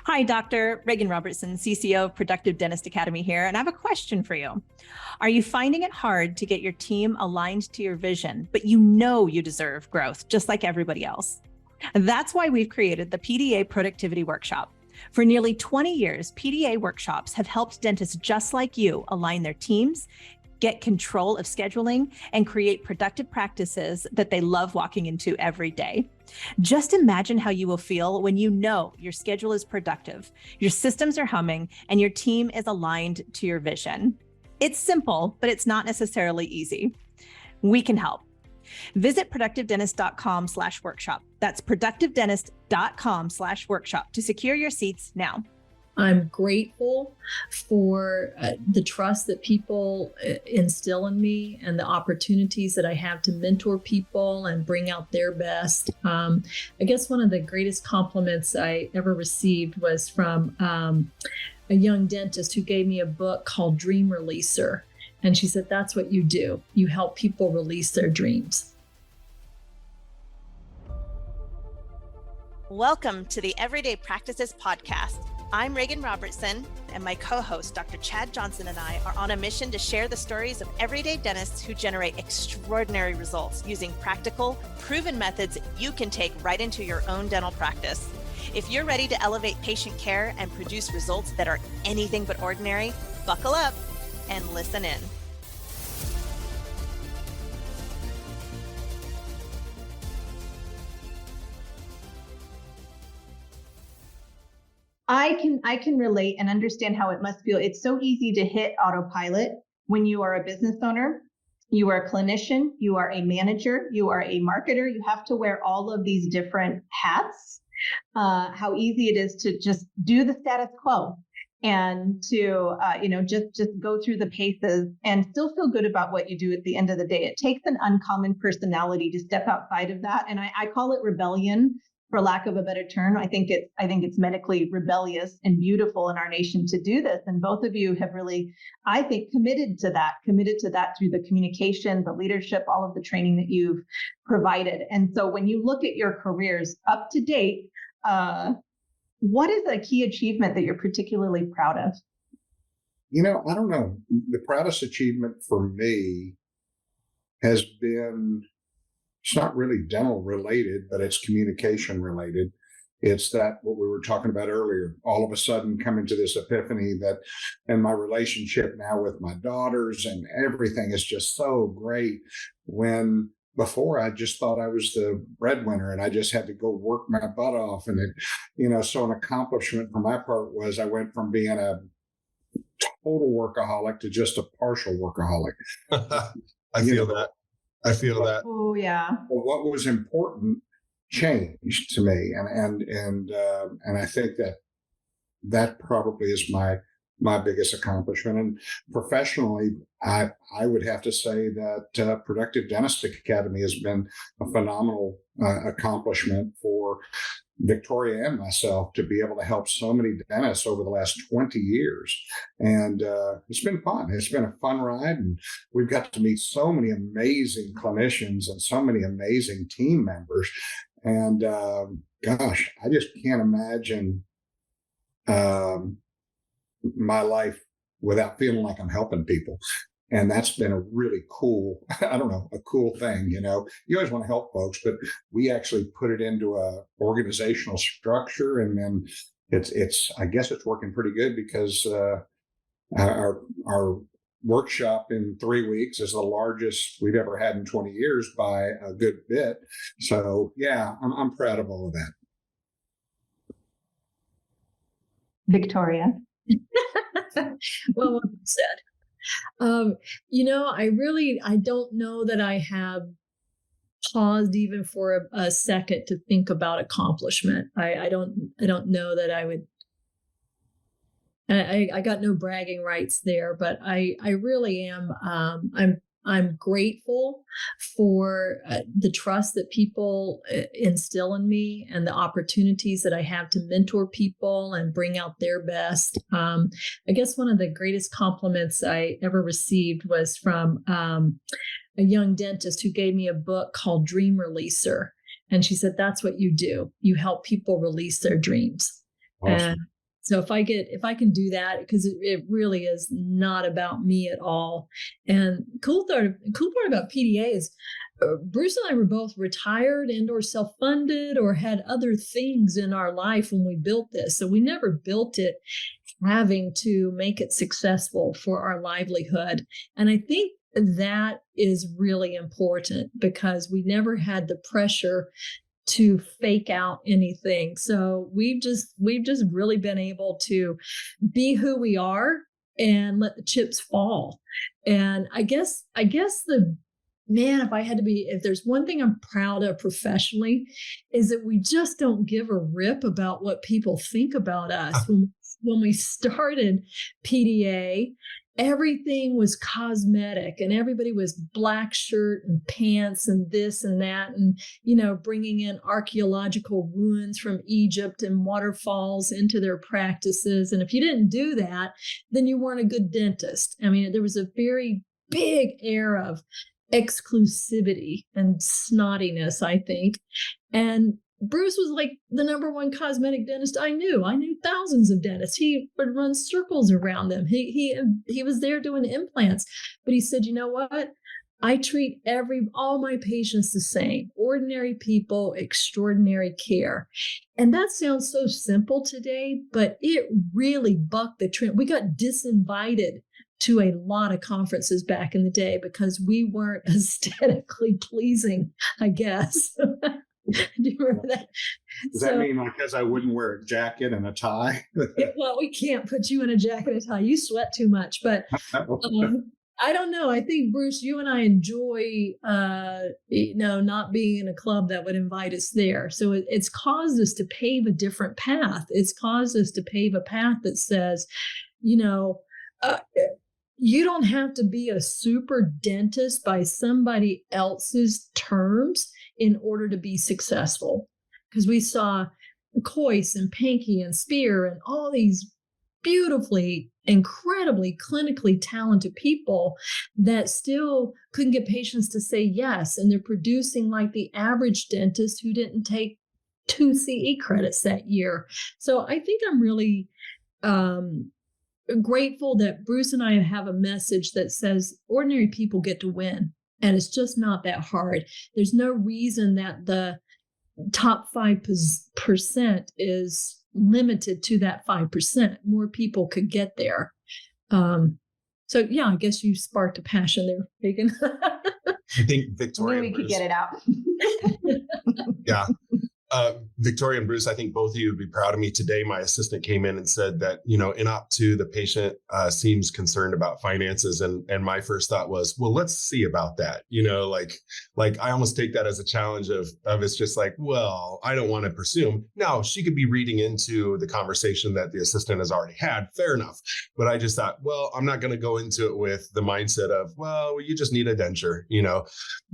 Hi, Dr. Regan Robertson, CCO of Productive Dentist Academy here, and I have a question for you. Are you finding it hard to get your team aligned to your vision, but you know you deserve growth just like everybody else? That's why we've created the PDA Productivity Workshop. For nearly 20 years, PDA workshops have helped dentists just like you align their teams, get control of scheduling, and create productive practices that they love walking into every day. Just imagine how you will feel when you know your schedule is productive, your systems are humming, and your team is aligned to your vision. It's simple, but it's not necessarily easy. We can help. Visit productivedentist.com/workshop. That's productivedentist.com/workshop to secure your seats now. I'm grateful for the trust that people instill in me and the opportunities that I have to mentor people and bring out their best. I guess one of the greatest compliments I ever received was from a young dentist who gave me a book called Dream Releaser. And she said, that's what you do. You help people release their dreams. Welcome to the Everyday Practices Podcast. I'm Regan Robertson, and my co-host, Dr. Chad Johnson, and I are on a mission to share the stories of everyday dentists who generate extraordinary results using practical, proven methods you can take right into your own dental practice. If you're ready to elevate patient care and produce results that are anything but ordinary, buckle up and listen in. I can relate and understand how it must feel. It's so easy to hit autopilot when you are a business owner, you are a clinician, you are a manager, you are a marketer. You have to wear all of these different hats. How easy it is to just do the status quo and to just go through the paces and still feel good about what you do at the end of the day. It takes an uncommon personality to step outside of that, and I call it rebellion, for lack of a better term. I think it's medically rebellious and beautiful in our nation to do this. And both of you have really, I think, committed to that through the communication, the leadership, all of the training that you've provided. And so when you look at your careers up to date, what is a key achievement that you're particularly proud of? I don't know. The proudest achievement for me has been, it's not really dental related, but it's communication related. It's that what we were talking about earlier, all of a sudden coming to this epiphany that in my relationship now with my daughters and everything is just so great, when before I just thought I was the breadwinner and I just had to go work my butt off. And so an accomplishment for my part was I went from being a total workaholic to just a partial workaholic. I feel that. Oh yeah. Well, what was important changed to me, and I think that probably is my biggest accomplishment. And professionally, I would have to say that Productive Dentist Academy has been a phenomenal accomplishment for Victoria and myself to be able to help so many dentists over the last 20 years. And it's been fun. It's been a fun ride. And we've got to meet so many amazing clinicians and so many amazing team members. And gosh, I just can't imagine my life without feeling like I'm helping people. And that's been a really cool, a cool thing. You always want to help folks, but we actually put it into a organizational structure. And then I guess it's working pretty good because our workshop in 3 weeks is the largest we've ever had in 20 years by a good bit. So yeah, I'm proud of all of that. Victoria. Well said. I don't know that I have paused even for a second to think about accomplishment. I don't know that I would. I got no bragging rights there, but I really am. I'm grateful for the trust that people instill in me and the opportunities that I have to mentor people and bring out their best. I guess one of the greatest compliments I ever received was from a young dentist who gave me a book called Dream Releaser. And she said, that's what you do. You help people release their dreams. Awesome. And so if I can do that, because it really is not about me at all. And cool part about PDA is Bruce and I were both retired and or self-funded or had other things in our life when we built this. So we never built it having to make it successful for our livelihood. And I think that is really important because we never had the pressure to fake out anything. So we've just really been able to be who we are and let the chips fall. And I guess if there's one thing I'm proud of professionally, is that we just don't give a rip about what people think about us. When we started PDA, everything was cosmetic and everybody was black shirt and pants and this and that. And, bringing in archaeological ruins from Egypt and waterfalls into their practices. And if you didn't do that, then you weren't a good dentist. I mean, there was a very big air of exclusivity and snottiness, I think. And Bruce was like the number one cosmetic dentist I knew. I knew thousands of dentists. He would run circles around them. He was there doing implants. But he said, you know what? I treat all my patients the same. Ordinary people, extraordinary care. And that sounds so simple today, but it really bucked the trend. We got disinvited to a lot of conferences back in the day because we weren't aesthetically pleasing, I guess. Do you remember that? Does that mean because I wouldn't wear a jacket and a tie? Well, we can't put you in a jacket and a tie. You sweat too much. But I don't know. I think, Bruce, you and I enjoy, not being in a club that would invite us there. So it's caused us to pave a different path. It's caused us to pave a path that says, you don't have to be a super dentist by somebody else's terms in order to be successful. Because we saw Coyce and Pankey and Spear and all these beautifully, incredibly clinically talented people that still couldn't get patients to say yes. And they're producing like the average dentist who didn't take 2 CE credits that year. So I think I'm really grateful that Bruce and I have a message that says ordinary people get to win. And it's just not that hard. There's no reason that the top 5% is limited to that 5%. More people could get there. So yeah, I guess you sparked a passion there, Regan. I think Victoria. We could get it out. Yeah. Victoria and Bruce, I think both of you would be proud of me. Today, my assistant came in and said that, in op 2, the patient seems concerned about finances. And my first thought was, well, let's see about that. Like I almost take that as a challenge of it's just like, well, I don't want to presume. Now, she could be reading into the conversation that the assistant has already had. Fair enough. But I just thought, well, I'm not going to go into it with the mindset of, well, you just need a denture,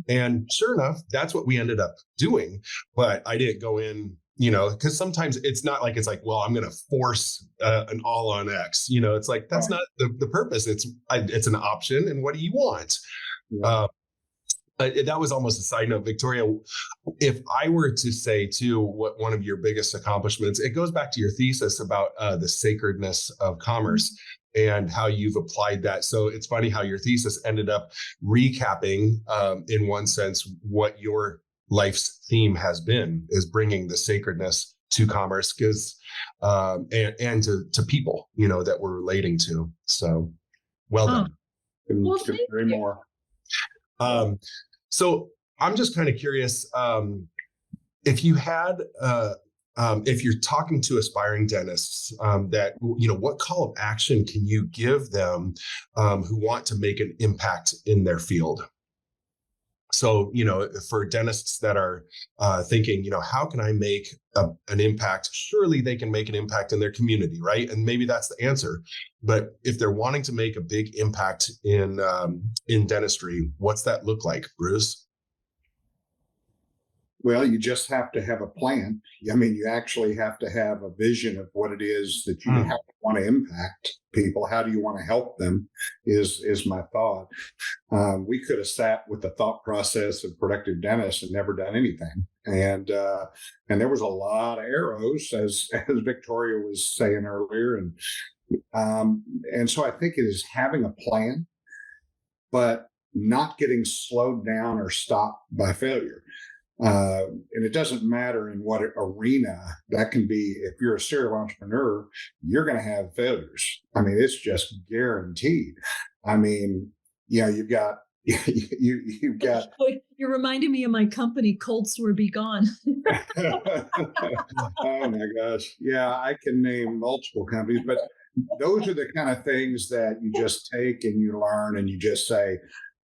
And sure enough, that's what we ended up doing. But I didn't go in, because sometimes it's not like, well, I'm going to force an all on X, it's like, that's not the purpose. It's an option. And what do you want? Yeah. That was almost a side note, Victoria. If I were to say too, what one of your biggest accomplishments, it goes back to your thesis about the sacredness of commerce. And how you've applied that. So it's funny how your thesis ended up recapping, in one sense, what your life's theme has been, is bringing the sacredness to commerce, because and to people, that we're relating to. So well done. Well, thank you. More. So I'm just kind of curious, if you had if you're talking to aspiring dentists, what call of action can you give them who want to make an impact in their field? So, for dentists that are thinking, how can I make an impact? Surely they can make an impact in their community, right? And maybe that's the answer. But if they're wanting to make a big impact in dentistry, what's that look like, Bruce? Well, you just have to have a plan. I mean, you actually have to have a vision of what it is that you want to impact people. How do you want to help them is my thought. We could have sat with the thought process of productive dentists and never done anything. And there was a lot of arrows, as Victoria was saying earlier. And so I think it is having a plan, but not getting slowed down or stopped by failure. And it doesn't matter in what arena that can be. If you're a serial entrepreneur, you're going to have failures. I mean, it's just guaranteed. I mean, you've got you've got. You're reminding me of my company, Cold Sore Be Gone. Oh my gosh, yeah, I can name multiple companies, but those are the kind of things that you just take and you learn, and you just say,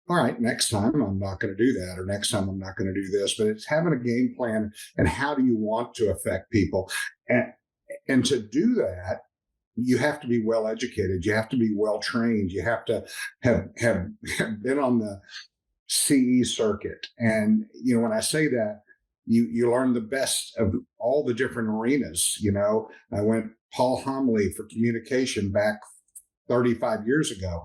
all right, next time I'm not going to do that, or next time I'm not going to do this. But it's having a game plan, and how do you want to affect people? And to do that, you have to be well educated. You have to be well trained. You have to have been on the CE circuit. And, when I say that, you learn the best of all the different arenas. I went Paul Homily for communication back 35 years ago,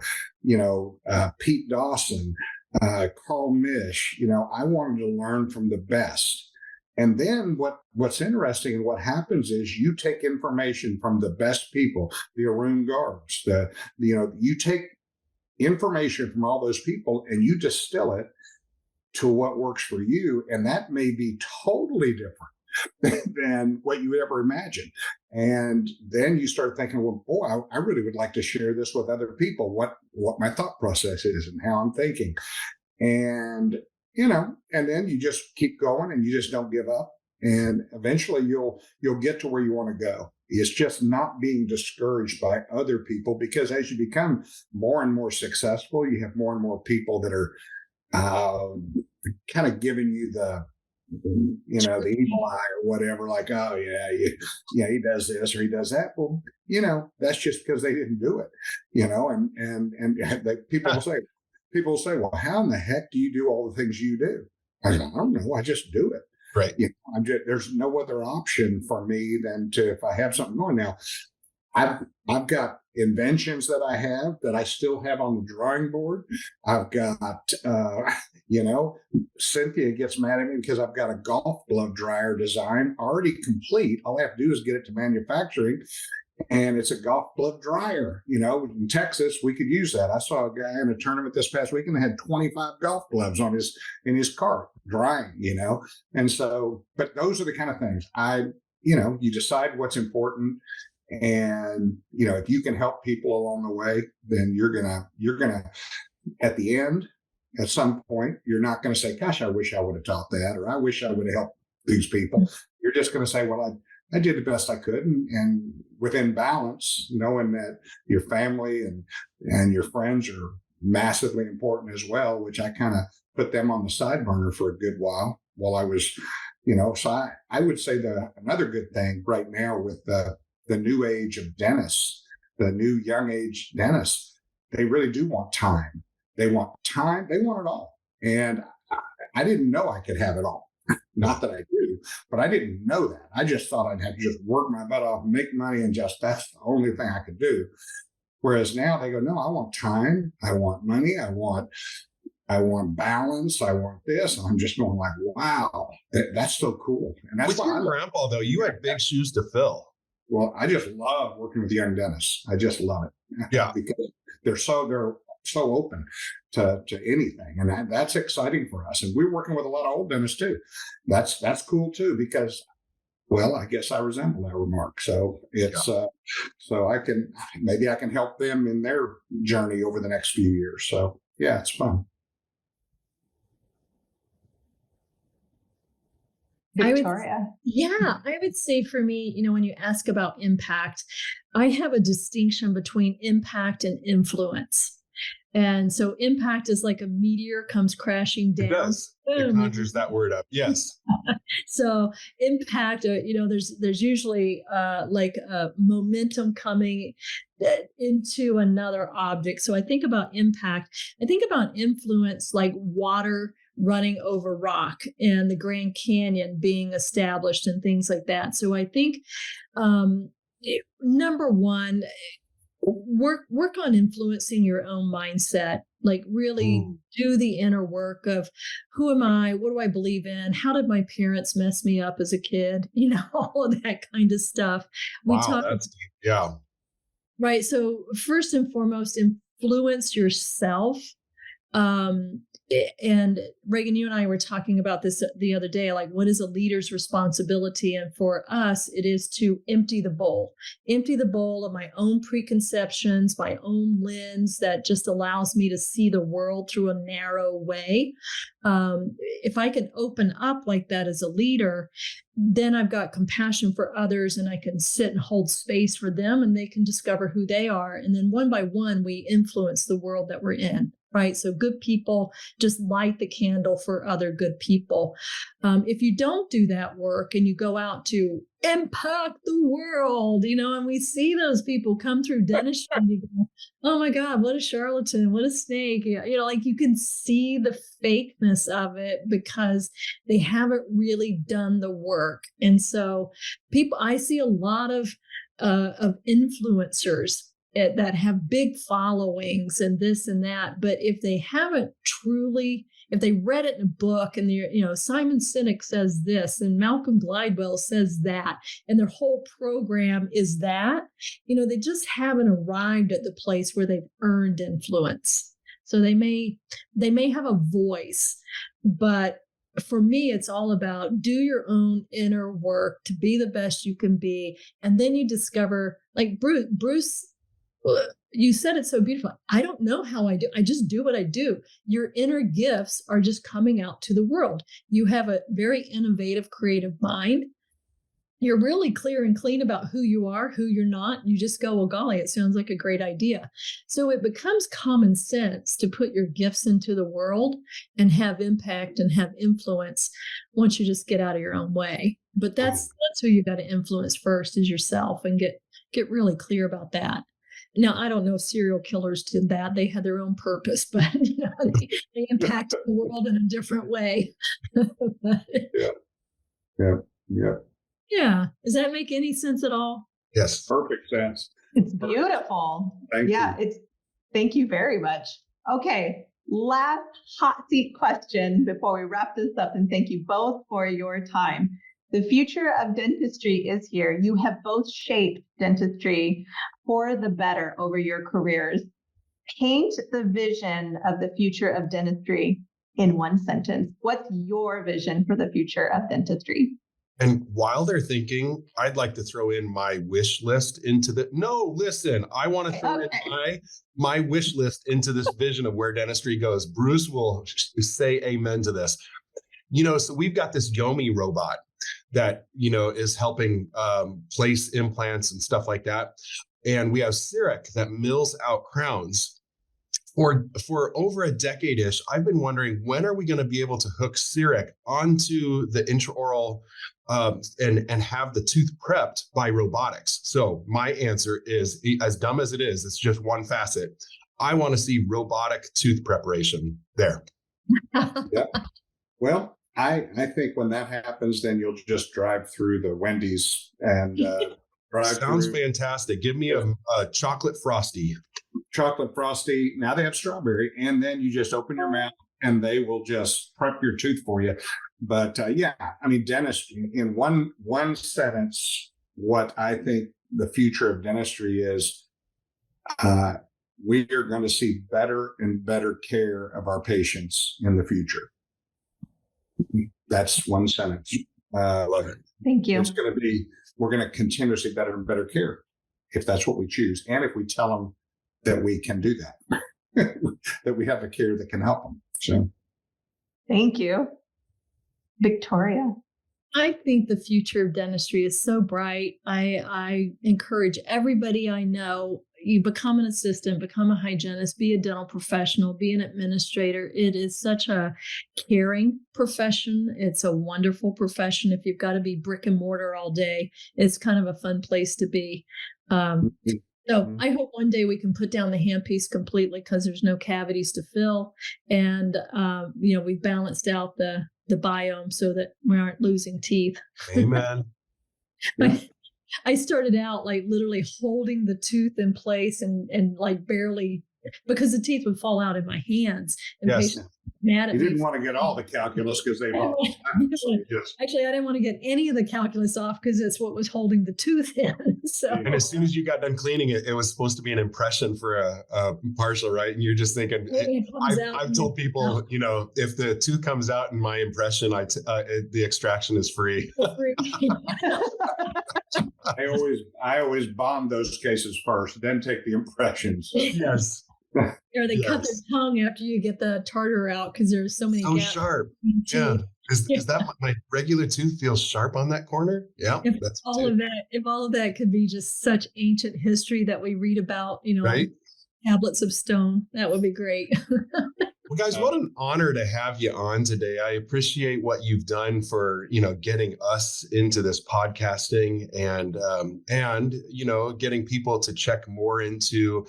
Pete Dawson, Carl Misch, I wanted to learn from the best. And then what's interesting and what happens is you take information from the best people, the Arun Garbs, you take information from all those people and you distill it to what works for you. And that may be totally different than what you would ever imagine. And then you start thinking, well, boy, I really would like to share this with other people, what my thought process is and how I'm thinking. And, and then you just keep going and you just don't give up. And eventually you'll get to where you want to go. It's just not being discouraged by other people, because as you become more and more successful, you have more and more people that are kind of giving you the evil eye or whatever, like, oh yeah, he does this or he does that. Well, that's just because they didn't do it, and people will say, well, how in the heck do you do all the things you do? I don't know. I just do it. Right. There's no other option for me than to, if I have something going now, I've got inventions that I have that I still have on the drawing board. I've got, Cynthia gets mad at me because I've got a golf glove dryer design already complete. All I have to do is get it to manufacturing, and it's a golf glove dryer. In Texas, we could use that. I saw a guy in a tournament this past weekend that had 25 golf gloves in his cart drying, And so, but those are the kind of things you decide what's important. And, if you can help people along the way, then you're gonna, at the end, at some point, you're not going to say, gosh, I wish I would have taught that, or I wish I would have helped these people. You're just going to say, well, I did the best I could. And within balance, knowing that your family and your friends are massively important as well, which I kind of put them on the side burner for a good while I was, so I would say another good thing right now with the new age of dentists, the new young age dentists, they really do want time. They want time. They want it all. And I didn't know I could have it all. Not that I do, but I didn't know that. I just thought I'd have to just work my butt off, make money, and that's the only thing I could do. Whereas now they go, no, I want time. I want money. I want balance. I want this. And I'm just going like, wow, that's so cool. And that's with your grandpa, though, you had big shoes to fill. Well, I just love working with young dentists. I just love it. Yeah. Because they're so open to anything. And that's exciting for us. And we're working with a lot of old dentists too. That's cool too, because, well, I guess I resemble that remark. So it's, so I can help them in their journey over the next few years. So yeah, it's fun. Victoria. I would say for me, when you ask about impact, I have a distinction between impact and influence. And so impact is like a meteor comes crashing down. It does. It conjures that word up. Yes. So impact, there's usually like a momentum coming into another object. So I think about impact. I think about influence like water running over rock and the Grand Canyon being established and things like that. So I think number one, work on influencing your own mindset. Like really do the inner work of who am I? What do I believe in? How did my parents mess me up as a kid? All of that kind of stuff. Wow, that's deep. Yeah. Right. So first and foremost, influence yourself. And Regan, you and I were talking about this the other day, like what is a leader's responsibility? And for us, it is to empty the bowl of my own preconceptions, my own lens that just allows me to see the world through a narrow way. If I can open up like that as a leader, then I've got compassion for others and I can sit and hold space for them and they can discover who they are. And then one by one, we influence the world that we're in. Right. So good people just light the candle for other good people. If you don't do that work and you go out to impact the world, and we see those people come through dentistry and you go, oh my God, what a charlatan, what a snake. Like you can see the fakeness of it because they haven't really done the work. And so I see a lot of influencers that have big followings and this and that. But if they haven't if they read it in a book and Simon Sinek says this and Malcolm Gladwell says that, and their whole program is that, they just haven't arrived at the place where they've earned influence. So they may have a voice, but for me, it's all about do your own inner work to be the best you can be. And then you discover, like Bruce, you said it so beautiful. I don't know how I do. I just do what I do. Your inner gifts are just coming out to the world. You have a very innovative, creative mind. You're really clear and clean about who you are, who you're not. You just go, well, golly, it sounds like a great idea. So it becomes common sense to put your gifts into the world and have impact and have influence once you just get out of your own way. But that's who you got to influence first is yourself and get really clear about that. Now, I don't know if serial killers did that. They had their own purpose, but they impacted the world in a different way. Yeah. Does that make any sense at all? Yes. Perfect sense. It's beautiful. Thank you. Thank you very much. Okay. Last hot seat question before we wrap this up, and thank you both for your time. The future of dentistry is here. You have both shaped dentistry for the better over your careers. Paint the vision of the future of dentistry in one sentence. What's your vision for the future of dentistry? And while they're thinking, I'd like to throw in my wish list into I want to throw in my wish list into this vision of where dentistry goes. Bruce will say amen to this. So we've got this Yomi robot that, is helping place implants and stuff like that. And we have Cyric that mills out crowns. For over a decade-ish, I've been wondering, when are we going to be able to hook Cyric onto the intraoral and have the tooth prepped by robotics? So my answer is, as dumb as it is, it's just one facet. I want to see robotic tooth preparation there. Yeah. Well, I think when that happens, then you'll just drive through the Wendy's and Sounds fantastic. Give me a chocolate frosty. Chocolate frosty. Now they have strawberry, and then you just open your mouth and they will just prep your tooth for you. But dentistry in one sentence, what I think the future of dentistry is, we are going to see better and better care of our patients in the future. That's one sentence. Love it. Thank you. We're going to continue to see better and better care if that's what we choose. And if we tell them that we can do that, that we have the care that can help them. So, thank you. Victoria. I think the future of dentistry is so bright. I encourage everybody I know, you become an assistant, become a hygienist, be a dental professional, be an administrator. It is such a caring profession. It's a wonderful profession. If you've got to be brick and mortar all day, it's kind of a fun place to be. So I hope one day we can put down the handpiece completely because there's no cavities to fill. And, we've balanced out the biome so that we aren't losing teeth. Amen. I started out like literally holding the tooth in place and like barely, because the teeth would fall out in my hands. And Yes. patients were mad at You me. didn't want to get all the calculus because they lost. Actually, I didn't want to get any of the calculus off because it's what was holding the tooth in. So, And as soon as you got done cleaning it, it was supposed to be an impression for a partial, right? And you're just thinking, I've told people, if the tooth comes out in my impression, the extraction is free. I always bomb those cases first, then take the impressions. Yes. Or they cut their tongue after you get the tartar out because there's so many So gaps. sharp. Yeah. Is that my regular tooth feels sharp on that corner? Yeah. If all of that could be just such ancient history that we read about, right? Tablets of stone, that would be great. Well, guys, what an honor to have you on today. I appreciate what you've done for, getting us into this podcasting and getting people to check more into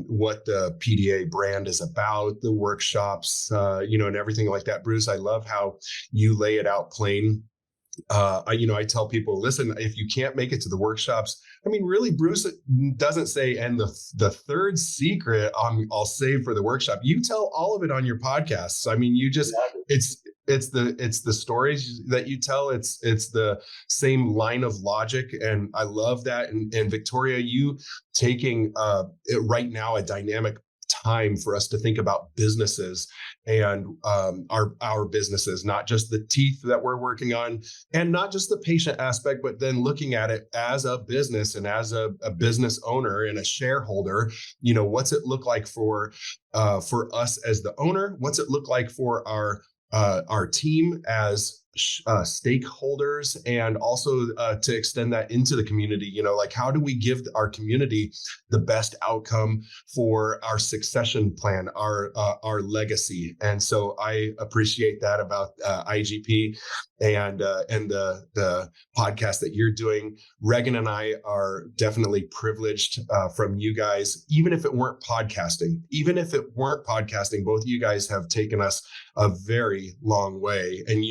what the PDA brand is about, the workshops, and everything like that. Bruce, I love how you lay it out plain. I tell people, listen, if you can't make it to the workshops, really, Bruce doesn't say, and the third secret I'll save for the workshop. You tell all of it on your podcasts. You just, it's the stories that you tell. It's the same line of logic. And I love that. And Victoria, you taking right now a dynamic time for us to think about businesses and our businesses, not just the teeth that we're working on and not just the patient aspect, but then looking at it as a business and as a business owner and a shareholder. What's it look like for us as the owner? What's it look like for our team as stakeholders, and also to extend that into the community? How do we give our community the best outcome for our succession plan, our legacy? And so I appreciate that about IGP and the podcast that you're doing. Regan and I are definitely privileged from you guys. Even if it weren't podcasting, both of you guys have taken us a very long way. And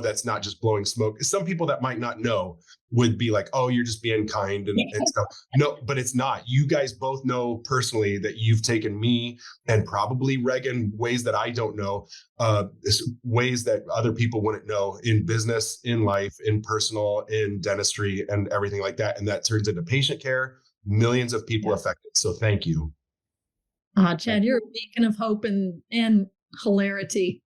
that's not just blowing smoke. Some people that might not know would be like, oh, you're just being kind and stuff. No, but it's not. You guys both know personally that you've taken me and probably Regan ways that I don't know, ways that other people wouldn't know in business, in life, in personal, in dentistry, and everything like that. And that turns into patient care, millions of people affected. So thank you. Chad, you're a beacon of hope and hilarity.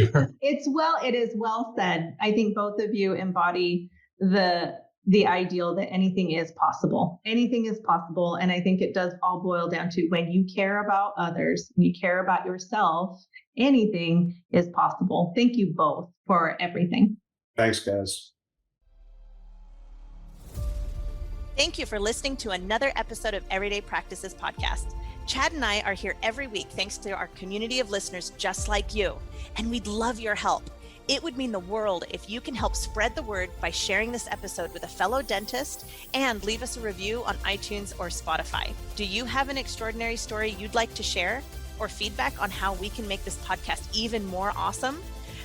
It is well said. I think both of you embody the ideal that anything is possible. Anything is possible. And I think it does all boil down to when you care about others, you care about yourself, anything is possible. Thank you both for everything. Thanks, guys. Thank you for listening to another episode of Everyday Practices Podcast. Chad and I are here every week thanks to our community of listeners just like you, and we'd love your help. It would mean the world if you can help spread the word by sharing this episode with a fellow dentist and leave us a review on iTunes or Spotify. Do you have an extraordinary story you'd like to share or feedback on how we can make this podcast even more awesome?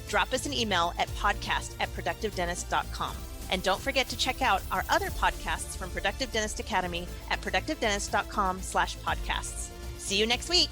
Drop us an email at podcast@productivedentist.com. And don't forget to check out our other podcasts from Productive Dentist Academy at productivedentist.com/podcasts. See you next week.